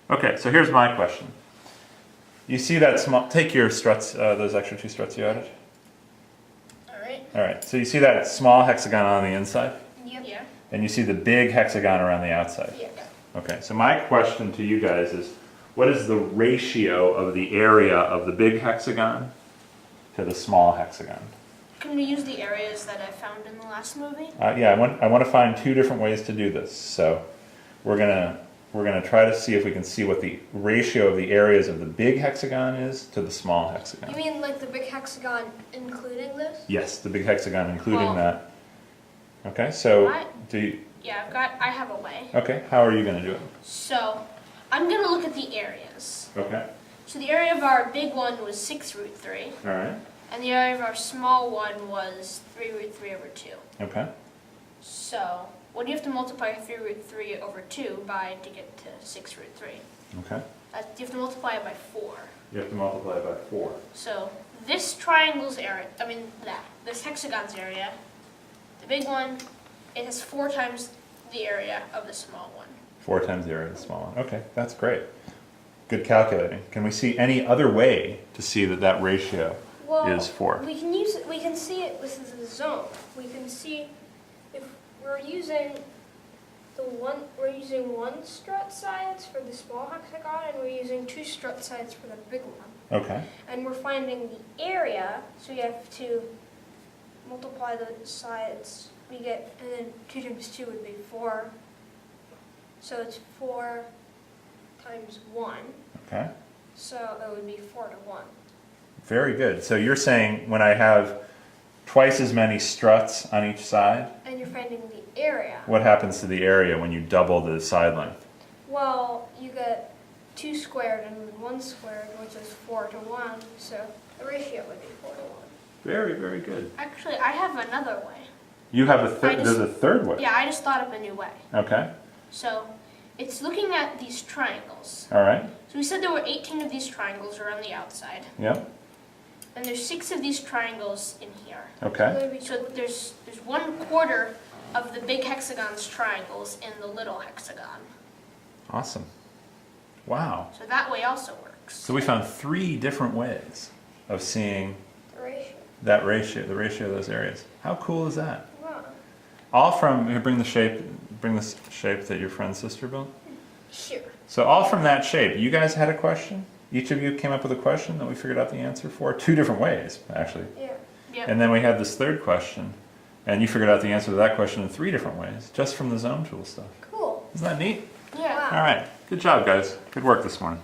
Okay, so here's my question. You see that small, take your struts, those extra 2 struts you added. All right, so you see that small hexagon on the inside? Yep. Yeah. And you see the big hexagon around the outside? Yeah. Okay, so my question to you guys is, what is the ratio of the area of the big hexagon to the small hexagon? Can we use the areas that I found in the last movie? Yeah, I want to find 2 different ways to do this. So we're gonna try to see if we can see what the ratio of the areas of the big hexagon is to the small hexagon. You mean like the big hexagon including this? Yes, the big hexagon including that. Okay, so do you? Yeah, I have a way. Okay, how are you going to do it? So, I'm going to look at the areas. Okay. So the area of our big one was 6 root 3. All right. And the area of our small one was 3 root 3 over 2. Okay. So, what do you have to multiply 3 root 3 over 2 by to get to 6 root 3? Okay. You have to multiply it by 4. You have to multiply by 4. So, this triangle's area, this hexagon's area, the big one, it has 4 times the area of the small one. 4 times the area of the small one. Okay, that's great. Good calculating. Can we see any other way to see that ratio is 4? We can see it with the zone. We can see if we're using we're using 1 strut sides for the small hexagon and we're using 2 strut sides for the big one. Okay. And we're finding the area, so we have to multiply the sides. We get, and then 2 times 2 would be 4. So it's 4 times 1. Okay. So it would be 4 to 1. Very good. So you're saying when I have twice as many struts on each side, And you're finding the area. what happens to the area when you double the side length? Well, you get 2 squared and 1 squared, which is 4 to 1. So the ratio would be 4 to 1. Very, very good. Actually, I have another way. You have there's a third way. Yeah, I just thought of a new way. Okay. So, it's looking at these triangles. All right. So we said there were 18 of these triangles around the outside. Yep. And there's 6 of these triangles in here. Okay. So there's 1/4 of the big hexagon's triangles in the little hexagon. Awesome. Wow. So that way also works. So we found 3 different ways of seeing The ratio. that ratio, the ratio of those areas. How cool is that? Wow. All from, here, bring the shape that your friend's sister built. Sure. So all from that shape. You guys had a question? Each of you came up with a question that we figured out the answer for? 2 different ways, actually. Yeah. Yep. And then we had this third question, and you figured out the answer to that question in 3 different ways, just from the zone tool stuff. Cool. Isn't that neat? Yeah. All right. Good job, guys. Good work this morning.